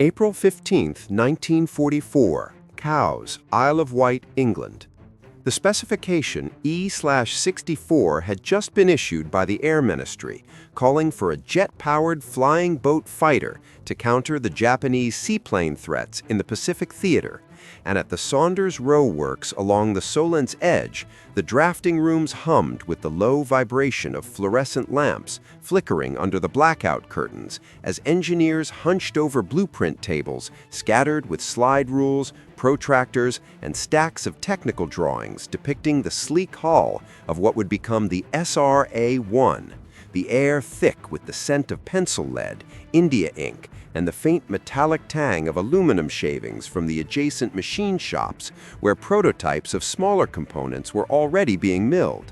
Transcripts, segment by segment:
April 15, 1944, Cowes, Isle of Wight, England. The Specification E.6 had just been issued by the Air Ministry, calling for a jet-powered flying boat fighter to counter the Japanese seaplane threats in the Pacific Theater, and at the Saunders Roe works along the Solent's edge, the drafting rooms hummed with the low vibration of fluorescent lamps flickering under the blackout curtains as engineers hunched over blueprint tables scattered with slide rules, protractors, and stacks of technical drawings depicting the sleek hull of what would become the SR.A, the air thick with the scent of pencil lead, India ink, and the faint metallic tang of aluminum shavings from the adjacent machine shops where prototypes of smaller components were already being milled.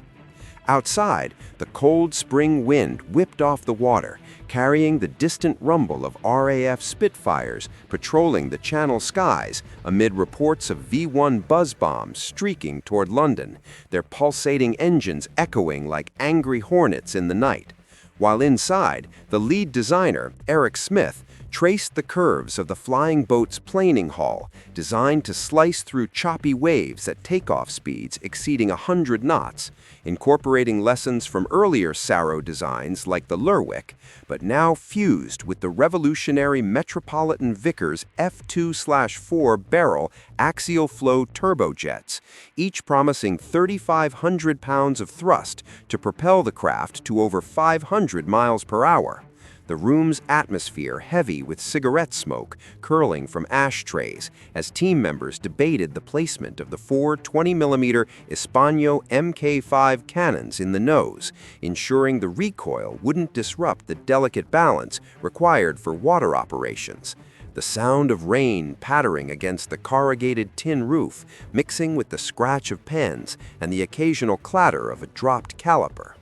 Outside, the cold spring wind whipped off the water, carrying the distant rumble of RAF Spitfires patrolling the Channel skies amid reports of V-1 buzz bombs streaking toward London, their pulsating engines echoing like angry hornets in the night. While inside, the lead designer, Eric Smith, traced the curves of the flying boat's planing hull, designed to slice through choppy waves at takeoff speeds exceeding 100 knots, incorporating lessons from earlier SR.A designs like the Lerwick, but now fused with the revolutionary Metropolitan-Vickers F2/4 Beryl axial flow turbojets, each promising 3,500 pounds of thrust to propel the craft to over 500 miles per hour. The room's atmosphere heavy with cigarette smoke curling from ashtrays as team members debated the placement of the four 20mm Hispano Mk5 cannons in the nose, ensuring the recoil wouldn't disrupt the delicate balance required for water operations. The sound of rain pattering against the corrugated tin roof, mixing with the scratch of pens and the occasional clatter of a dropped caliper.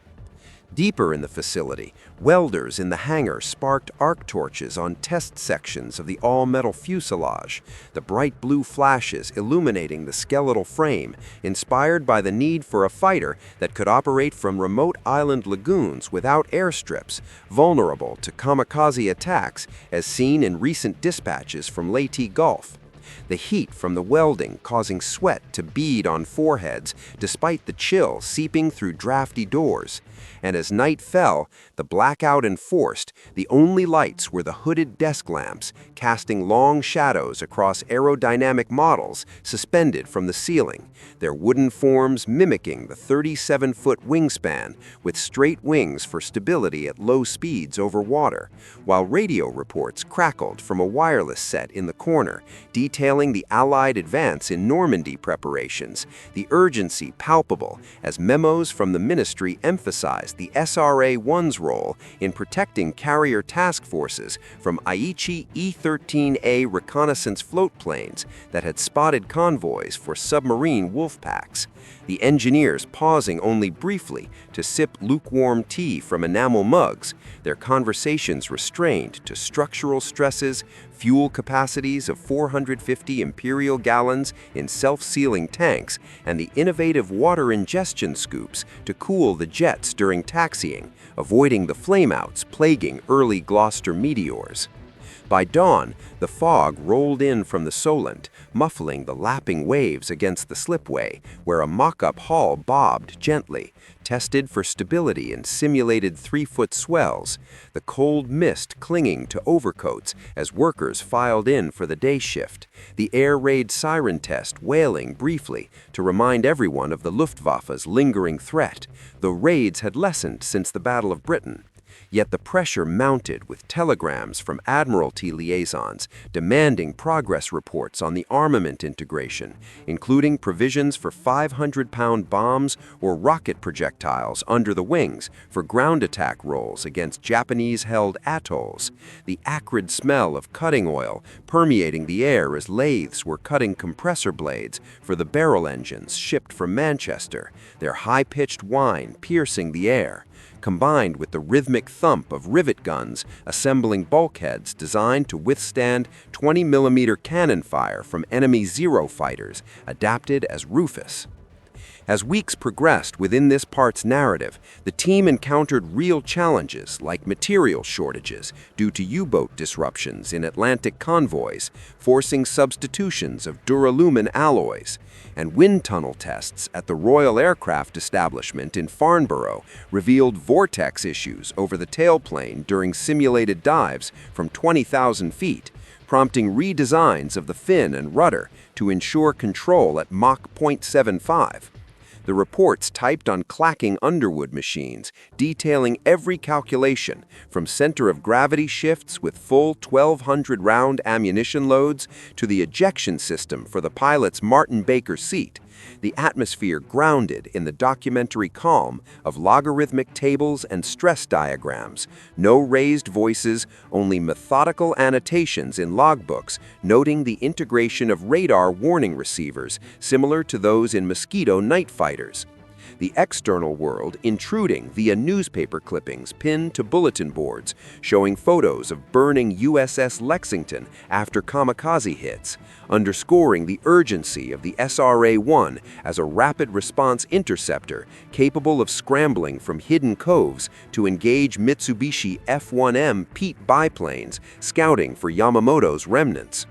Deeper in the facility, welders in the hangar sparked arc torches on test sections of the all-metal fuselage, the bright blue flashes illuminating the skeletal frame, inspired by the need for a fighter that could operate from remote island lagoons without airstrips, vulnerable to kamikaze attacks as seen in recent dispatches from Leyte Gulf. The heat from the welding causing sweat to bead on foreheads despite the chill seeping through drafty doors. And as night fell, the blackout enforced, the only lights were the hooded desk lamps, casting long shadows across aerodynamic models suspended from the ceiling, their wooden forms mimicking the 37-foot wingspan with straight wings for stability at low speeds over water, while radio reports crackled from a wireless set in the corner, detailing the Allied advance in Normandy preparations, the urgency palpable as memos from the ministry emphasized the SR.A.'s role in protecting carrier task forces from Aichi E-13A reconnaissance float planes that had spotted convoys for submarine wolf packs, the engineers pausing only briefly to sip lukewarm tea from enamel mugs, their conversations restrained to structural stresses, fuel capacities of 450 imperial gallons in self-sealing tanks, and the innovative water ingestion scoops to cool the jets during taxiing, avoiding the flameouts plaguing early Gloucester meteors. By dawn, the fog rolled in from the Solent, muffling the lapping waves against the slipway, where a mock-up hull bobbed gently, tested for stability in simulated 3-foot swells, the cold mist clinging to overcoats as workers filed in for the day shift, the air raid siren test wailing briefly to remind everyone of the Luftwaffe's lingering threat, though raids had lessened since the Battle of Britain. Yet the pressure mounted with telegrams from Admiralty liaisons demanding progress reports on the armament integration, including provisions for 500-pound bombs or rocket projectiles under the wings for ground attack roles against Japanese-held atolls, the acrid smell of cutting oil permeating the air as lathes were cutting compressor blades for the Beryl engines shipped from Manchester, their high-pitched whine piercing the air, combined with the rhythmic thump of rivet guns assembling bulkheads designed to withstand 20mm cannon fire from enemy Zero fighters, adapted as Rufus. As weeks progressed within this part's narrative, the team encountered real challenges like material shortages due to U-boat disruptions in Atlantic convoys, forcing substitutions of duralumin alloys, and wind tunnel tests at the Royal Aircraft Establishment in Farnborough revealed vortex issues over the tailplane during simulated dives from 20,000 feet, prompting redesigns of the fin and rudder to ensure control at Mach 0.75. The reports typed on clacking Underwood machines, detailing every calculation, from center of gravity shifts with full 1,200-round ammunition loads to the ejection system for the pilot's Martin Baker seat. The atmosphere grounded in the documentary calm of logarithmic tables and stress diagrams, no raised voices, only methodical annotations in logbooks noting the integration of radar warning receivers similar to those in Mosquito night fighters. The external world intruding via newspaper clippings pinned to bulletin boards showing photos of burning USS Lexington after kamikaze hits, underscoring the urgency of the SR.A. as a rapid response interceptor capable of scrambling from hidden coves to engage Mitsubishi F-1M Pete biplanes scouting for Yamamoto's remnants.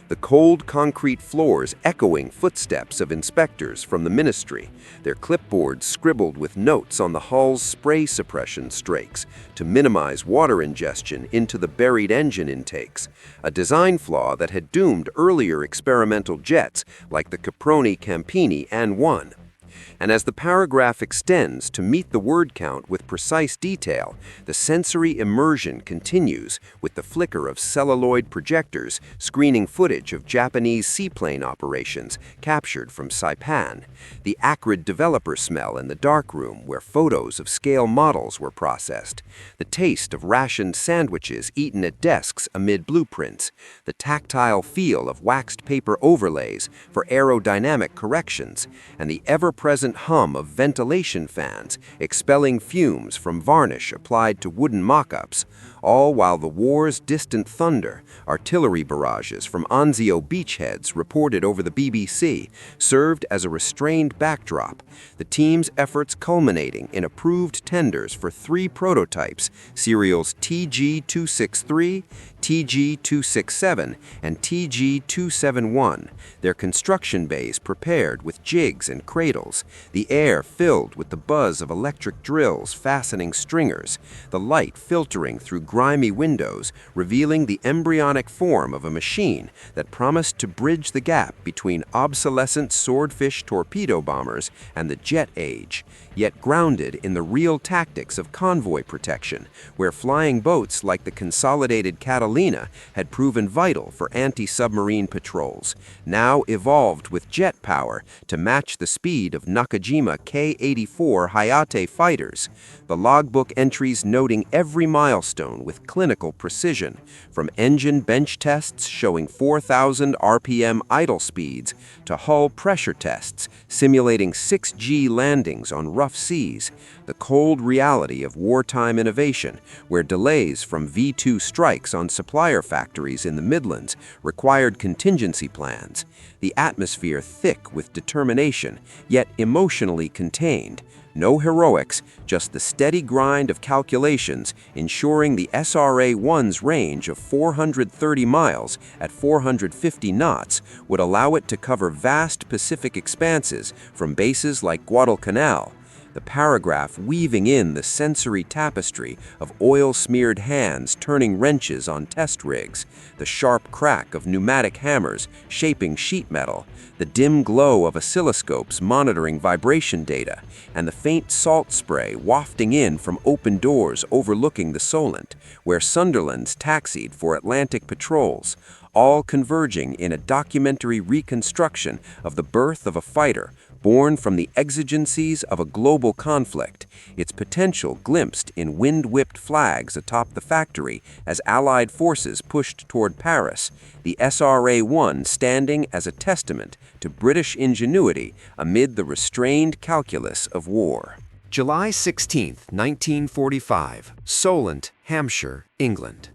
The cold concrete floors echoing footsteps of inspectors from the ministry, their clipboards scribbled with notes on the hull's spray suppression strakes to minimize water ingestion into the buried engine intakes, a design flaw that had doomed earlier experimental jets like the Caproni Campini N1. And as the paragraph extends to meet the word count with precise detail, the sensory immersion continues with the flicker of celluloid projectors screening footage of Japanese seaplane operations captured from Saipan, the acrid developer smell in the darkroom where photos of scale models were processed, the taste of rationed sandwiches eaten at desks amid blueprints, the tactile feel of waxed paper overlays for aerodynamic corrections, and the ever-present hum of ventilation fans expelling fumes from varnish applied to wooden mock-ups, all while the war's distant thunder, artillery barrages from Anzio beachheads reported over the BBC, served as a restrained backdrop, the team's efforts culminating in approved tenders for 3 prototypes, serials TG-263, TG-267, and TG-271, their construction bays prepared with jigs and cradles, the air filled with the buzz of electric drills fastening stringers, the light filtering through grimy windows, revealing the embryonic form of a machine that promised to bridge the gap between obsolescent swordfish torpedo bombers and the jet age, yet grounded in the real tactics of convoy protection, where flying boats like the consolidated Catalina had proven vital for anti-submarine patrols, now evolved with jet power to match the speed of Nakajima K-84 Hayate fighters, the logbook entries noting every milestone with clinical precision, from engine bench tests showing 4,000 RPM idle speeds to hull pressure tests simulating 6G landings on rough seas, the cold reality of wartime innovation, where delays from V-2 strikes on supplier factories in the Midlands required contingency plans, the atmosphere thick with determination, yet emotionally contained. No heroics, just the steady grind of calculations ensuring the SR.A.1's range of 430 miles at 450 knots would allow it to cover vast Pacific expanses from bases like Guadalcanal, the paragraph weaving in the sensory tapestry of oil-smeared hands turning wrenches on test rigs, the sharp crack of pneumatic hammers shaping sheet metal, the dim glow of oscilloscopes monitoring vibration data, and the faint salt spray wafting in from open doors overlooking the Solent, where Sunderlands taxied for Atlantic patrols, all converging in a documentary reconstruction of the birth of a fighter born from the exigencies of a global conflict, its potential glimpsed in wind-whipped flags atop the factory as Allied forces pushed toward Paris, the SR.A. standing as a testament to British ingenuity amid the restrained calculus of war. July 16, 1945, Solent, Hampshire, England.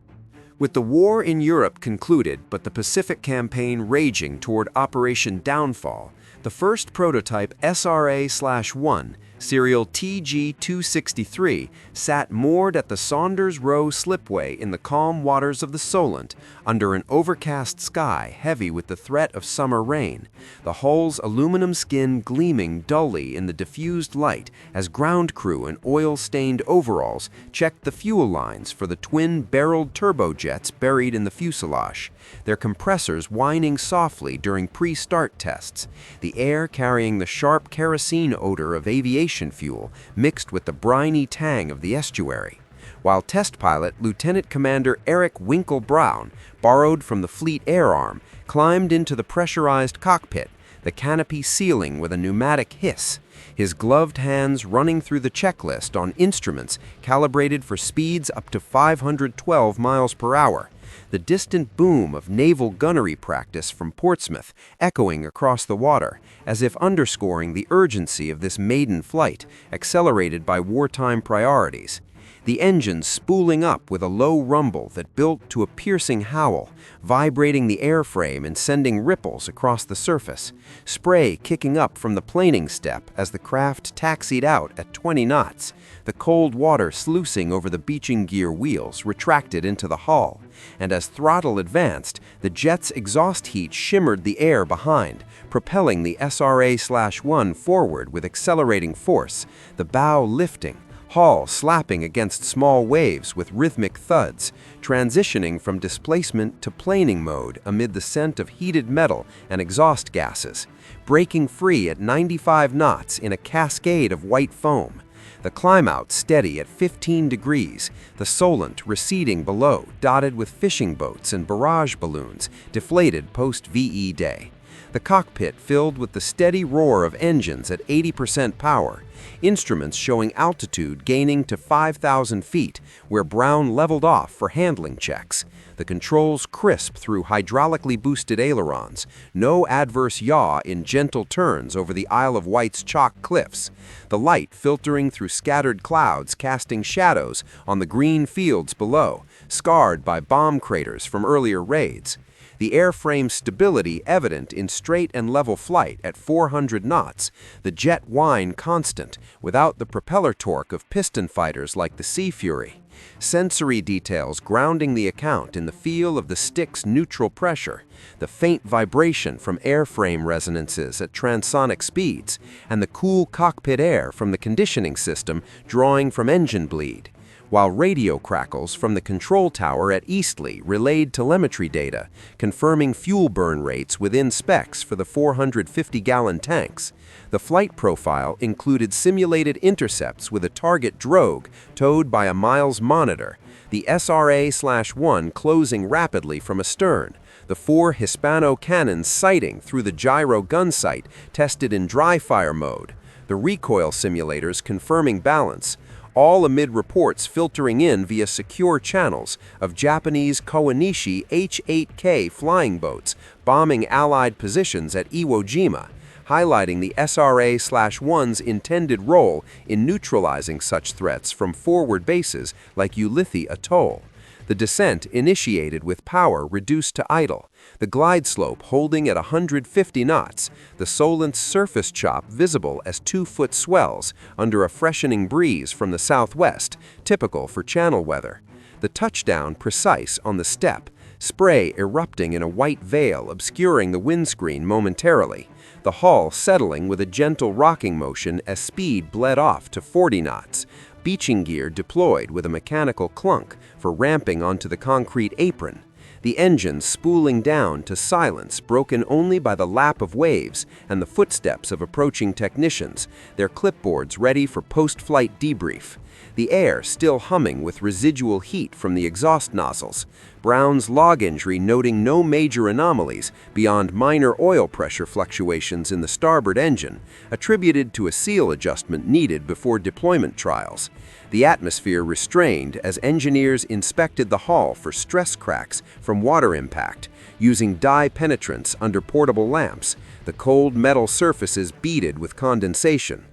With the war in Europe concluded but the Pacific campaign raging toward Operation Downfall, The first prototype SRA/1, serial TG263, sat moored at the Saunders Roe slipway in the calm waters of the Solent, under an overcast sky heavy with the threat of summer rain, the hull's aluminum skin gleaming dully in the diffused light as ground crew in oil-stained overalls checked the fuel lines for the twin-barreled turbojets buried in the fuselage, their compressors whining softly during pre-start tests, the air carrying the sharp kerosene odor of aviation fuel mixed with the briny tang of the estuary, while test pilot Lieutenant Commander Eric Winkle Brown, borrowed from the Fleet Air Arm, climbed into the pressurized cockpit, the canopy sealing with a pneumatic hiss, his gloved hands running through the checklist on instruments calibrated for speeds up to 512 miles per hour, the distant boom of naval gunnery practice from Portsmouth echoing across the water, as if underscoring the urgency of this maiden flight, accelerated by wartime priorities. The engines spooling up with a low rumble that built to a piercing howl, vibrating the airframe and sending ripples across the surface, spray kicking up from the planing step as the craft taxied out at 20 knots, the cold water sluicing over the beaching gear wheels retracted into the hull, and as throttle advanced, the jet's exhaust heat shimmered the air behind, propelling the SRA/1 forward with accelerating force, the bow lifting, hull slapping against small waves with rhythmic thuds, transitioning from displacement to planing mode amid the scent of heated metal and exhaust gases, breaking free at 95 knots in a cascade of white foam, the climb-out steady at 15 degrees, the Solent receding below, dotted with fishing boats and barrage balloons, deflated post-VE day. The cockpit filled with the steady roar of engines at 80% power, instruments showing altitude gaining to 5,000 feet, where Brown leveled off for handling checks, the controls crisp through hydraulically boosted ailerons, no adverse yaw in gentle turns over the Isle of Wight's chalk cliffs, the light filtering through scattered clouds casting shadows on the green fields below, scarred by bomb craters from earlier raids, the airframe stability evident in straight and level flight at 400 knots, the jet whine constant, without the propeller torque of piston fighters like the Sea Fury. Sensory details grounding the account in the feel of the stick's neutral pressure, the faint vibration from airframe resonances at transonic speeds, and the cool cockpit air from the conditioning system drawing from engine bleed, while radio crackles from the control tower at Eastleigh relayed telemetry data, confirming fuel burn rates within specs for the 450-gallon tanks. The flight profile included simulated intercepts with a target drogue towed by a Miles monitor, the SRA/1 closing rapidly from astern, the 4 Hispano cannons sighting through the gyro gun sight tested in dry fire mode, the recoil simulators confirming balance, all amid reports filtering in via secure channels of Japanese Kawanishi H-8K flying boats bombing Allied positions at Iwo Jima, highlighting the SRA/1's intended role in neutralizing such threats from forward bases like Ulithi Atoll. The descent initiated with power reduced to idle, the glide slope holding at 150 knots, the Solent's surface chop visible as 2-foot swells under a freshening breeze from the southwest, typical for channel weather. The touchdown precise on the step, spray erupting in a white veil obscuring the windscreen momentarily, the hull settling with a gentle rocking motion as speed bled off to 40 knots, beaching gear deployed with a mechanical clunk for ramping onto the concrete apron, the engine spooling down to silence broken only by the lap of waves and the footsteps of approaching technicians, their clipboards ready for post-flight debrief, the air still humming with residual heat from the exhaust nozzles, Brown's log entry noting no major anomalies beyond minor oil pressure fluctuations in the starboard engine, attributed to a seal adjustment needed before deployment trials. The atmosphere restrained as engineers inspected the hull for stress cracks from water impact, using dye penetrants under portable lamps, the cold metal surfaces beaded with condensation,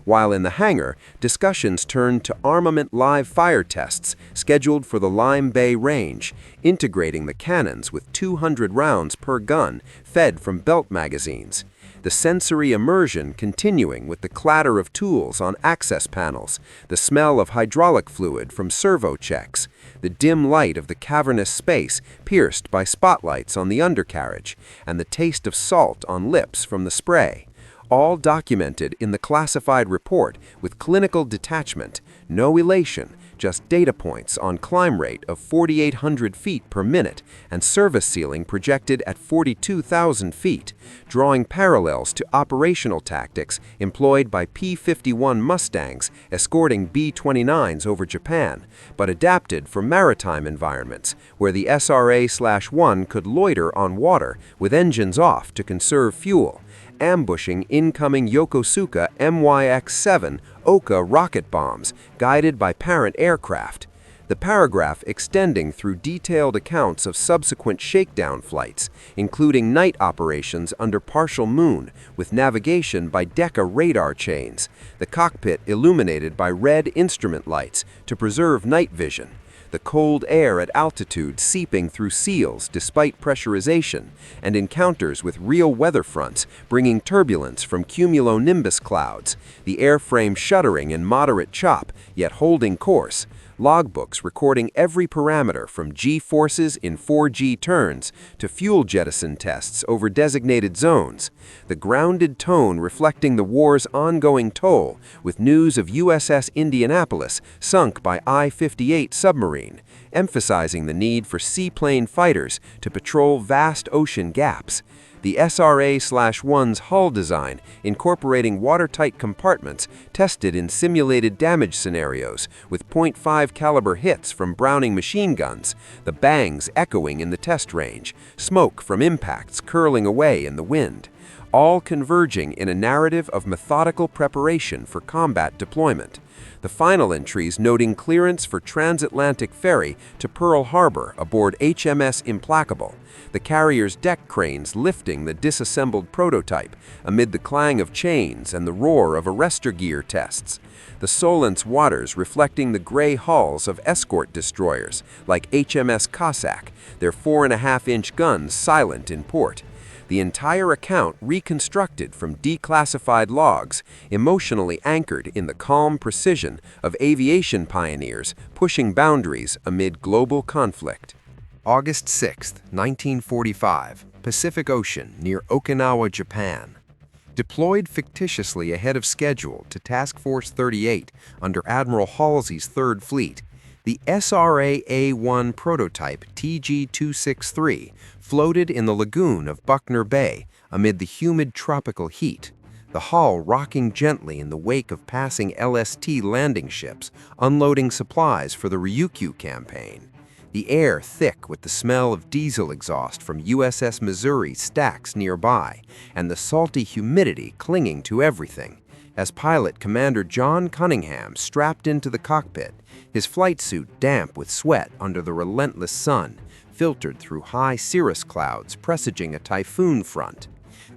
While in the hangar, discussions turned to armament live fire tests scheduled for the Lime Bay range, integrating the cannons with 200 rounds per gun fed from belt magazines. The sensory immersion continuing with the clatter of tools on access panels, the smell of hydraulic fluid from servo checks, the dim light of the cavernous space pierced by spotlights on the undercarriage, and the taste of salt on lips from the spray. All documented in the classified report with clinical detachment, no elation, just data points on climb rate of 4,800 feet per minute and service ceiling projected at 42,000 feet, drawing parallels to operational tactics employed by P-51 Mustangs escorting B-29s over Japan, but adapted for maritime environments where the SR.A/1 could loiter on water with engines off to conserve fuel, ambushing incoming Yokosuka MYX-7 Oka rocket bombs guided by parent aircraft. The paragraph extending through detailed accounts of subsequent shakedown flights, including night operations under partial moon with navigation by Decca radar chains, the cockpit illuminated by red instrument lights to preserve night vision, the cold air at altitude seeping through seals despite pressurization, and encounters with real weather fronts bringing turbulence from cumulonimbus clouds, the airframe shuddering in moderate chop, yet holding course, logbooks recording every parameter from G-forces in 4G turns to fuel jettison tests over designated zones, the grounded tone reflecting the war's ongoing toll with news of USS Indianapolis sunk by I-58 submarine, emphasizing the need for seaplane fighters to patrol vast ocean gaps. The SR.A/1's hull design, incorporating watertight compartments tested in simulated damage scenarios with .5 caliber hits from Browning machine guns, the bangs echoing in the test range, smoke from impacts curling away in the wind, all converging in a narrative of methodical preparation for combat deployment. The final entries noting clearance for transatlantic ferry to Pearl Harbor aboard HMS Implacable, the carrier's deck cranes lifting the disassembled prototype amid the clang of chains and the roar of arrestor gear tests, the Solent's waters reflecting the gray hulls of escort destroyers like HMS Cossack, their 4.5-inch guns silent in port. The entire account reconstructed from declassified logs, emotionally anchored in the calm precision of aviation pioneers pushing boundaries amid global conflict. August 6, 1945, Pacific Ocean near Okinawa, Japan. Deployed fictitiously ahead of schedule to Task Force 38 under Admiral Halsey's Third Fleet, the SR.A.A-1 prototype TG-263 floated in the lagoon of Buckner Bay amid the humid tropical heat, the hull rocking gently in the wake of passing LST landing ships unloading supplies for the Ryukyu campaign, the air thick with the smell of diesel exhaust from USS Missouri stacks nearby, and the salty humidity clinging to everything. As pilot Commander John Cunningham strapped into the cockpit, his flight suit damp with sweat under the relentless sun, filtered through high cirrus clouds presaging a typhoon front.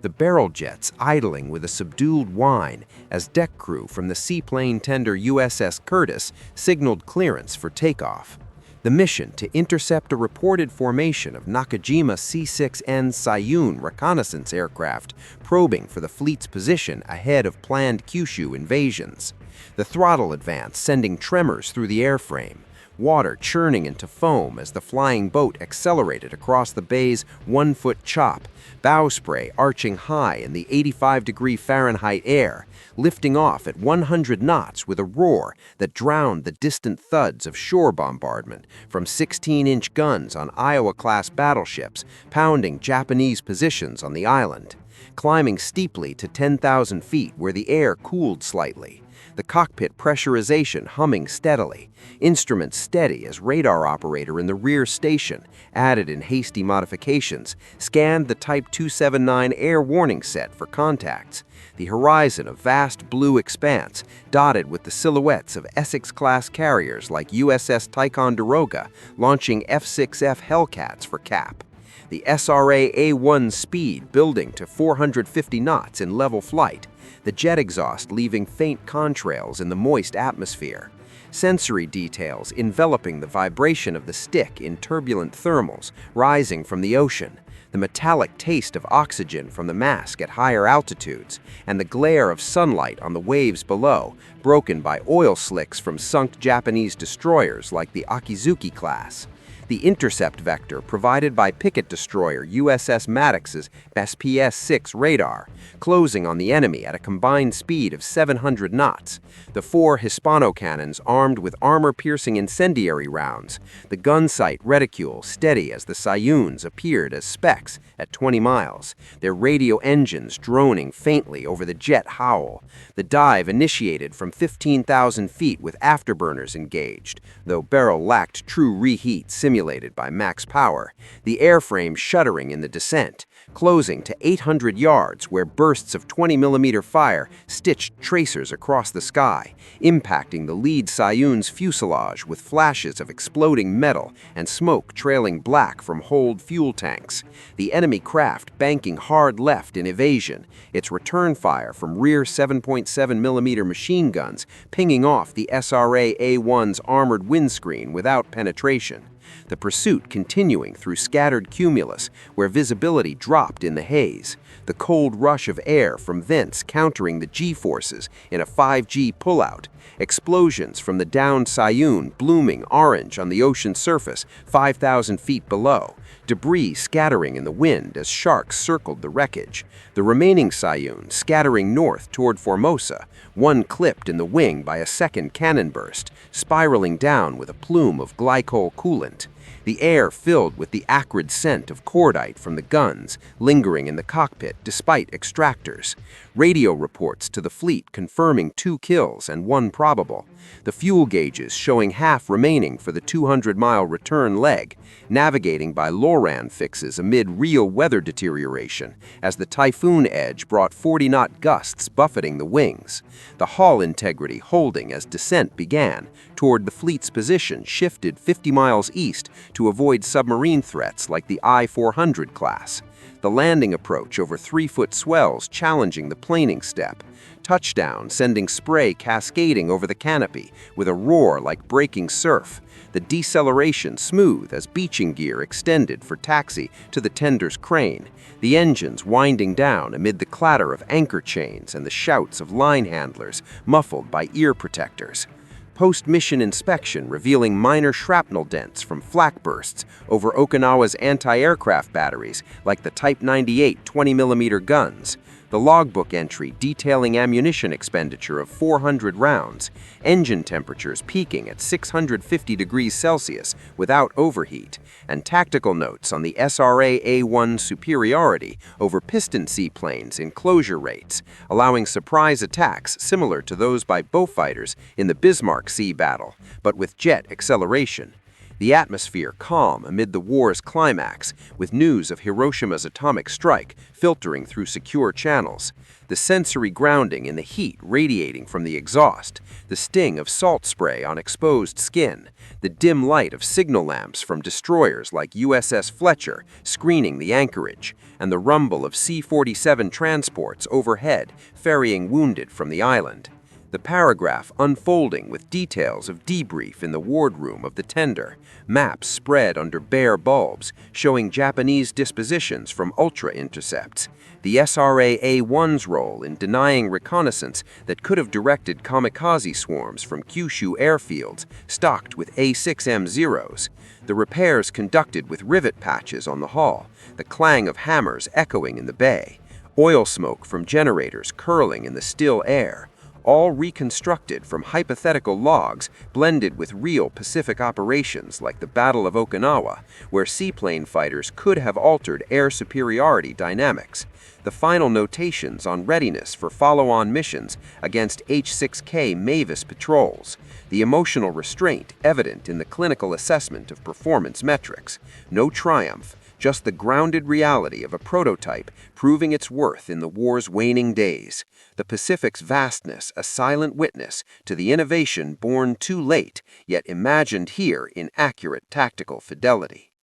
The barrel jets idling with a subdued whine as deck crew from the seaplane tender USS Curtis signaled clearance for takeoff. The mission to intercept a reported formation of Nakajima C-6N Sayun reconnaissance aircraft probing for the fleet's position ahead of planned Kyushu invasions. The throttle advance sending tremors through the airframe, water churning into foam as the flying boat accelerated across the bay's 1-foot chop, bow spray arching high in the 85-degree Fahrenheit air, lifting off at 100 knots with a roar that drowned the distant thuds of shore bombardment from 16-inch guns on Iowa-class battleships pounding Japanese positions on the island, climbing steeply to 10,000 feet where the air cooled slightly. The cockpit pressurization humming steadily, instruments steady as radar operator in the rear station, added in hasty modifications, scanned the Type 279 air warning set for contacts, the horizon a vast blue expanse dotted with the silhouettes of Essex-class carriers like USS Ticonderoga launching F-6F Hellcats for cap. The SR.A.A-1 speed building to 450 knots in level flight, the jet exhaust leaving faint contrails in the moist atmosphere. Sensory details enveloping the vibration of the stick in turbulent thermals rising from the ocean, the metallic taste of oxygen from the mask at higher altitudes, and the glare of sunlight on the waves below, broken by oil slicks from sunk Japanese destroyers like the Akizuki class. The intercept vector provided by picket destroyer USS Maddox's SPS-6 radar, closing on the enemy at a combined speed of 700 knots, the 4 Hispano cannons armed with armor-piercing incendiary rounds, the gun sight reticule steady as the Sayuns appeared as specks at 20 miles, their radio engines droning faintly over the jet howl, the dive initiated from 15,000 feet with afterburners engaged, though Beryl lacked true reheat simulated by max power, the airframe shuddering in the descent, closing to 800 yards where bursts of 20mm fire stitched tracers across the sky, impacting the lead Sayun's fuselage with flashes of exploding metal and smoke trailing black from holed fuel tanks, the enemy craft banking hard left in evasion, its return fire from rear 7.7mm machine guns pinging off the SR.A. A1's armored windscreen without penetration. The pursuit continuing through scattered cumulus where visibility dropped in the haze, the cold rush of air from vents countering the G-forces in a 5G pullout, explosions from the downed Sayun blooming orange on the ocean surface 5,000 feet below, debris scattering in the wind as sharks circled the wreckage, the remaining Sayun scattering north toward Formosa, one clipped in the wing by a second cannon burst, spiraling down with a plume of glycol coolant. The air filled with the acrid scent of cordite from the guns, lingering in the cockpit despite extractors. Radio reports to the fleet confirming 2 kills and 1 probable. The fuel gauges showing half remaining for the 200-mile return leg, navigating by Loran fixes amid real weather deterioration, as the typhoon edge brought 40-knot gusts buffeting the wings. The hull integrity holding as descent began toward the fleet's position shifted 50 miles east to avoid submarine threats like the I-400 class. The landing approach over 3-foot swells challenging the planing step. Touchdown sending spray cascading over the canopy with a roar like breaking surf. The deceleration smooth as beaching gear extended for taxi to the tender's crane. The engines winding down amid the clatter of anchor chains and the shouts of line handlers muffled by ear protectors. Post-mission inspection revealing minor shrapnel dents from flak bursts over Okinawa's anti-aircraft batteries like the Type 98 20mm guns. The logbook entry detailing ammunition expenditure of 400 rounds, engine temperatures peaking at 650 degrees Celsius without overheat, and tactical notes on the SR.A. A1 superiority over piston seaplanes in closure rates, allowing surprise attacks similar to those by Beaufighters in the Bismarck Sea battle, but with jet acceleration. The atmosphere calm amid the war's climax, with news of Hiroshima's atomic strike filtering through secure channels, the sensory grounding in the heat radiating from the exhaust, the sting of salt spray on exposed skin, the dim light of signal lamps from destroyers like USS Fletcher screening the anchorage, and the rumble of C-47 transports overhead ferrying wounded from the island. The paragraph unfolding with details of debrief in the wardroom of the tender, maps spread under bare bulbs showing Japanese dispositions from ultra-intercepts, the SR.A. A1's role in denying reconnaissance that could have directed kamikaze swarms from Kyushu airfields stocked with A6M0s, the repairs conducted with rivet patches on the hull, the clang of hammers echoing in the bay, oil smoke from generators curling in the still air, all reconstructed from hypothetical logs blended with real Pacific operations like the Battle of Okinawa, where seaplane fighters could have altered air superiority dynamics, the final notations on readiness for follow-on missions against H-6K Mavis patrols, the emotional restraint evident in the clinical assessment of performance metrics, no triumph, just the grounded reality of a prototype proving its worth in the war's waning days. The Pacific's vastness a silent witness to the innovation born too late, yet imagined here in accurate tactical fidelity.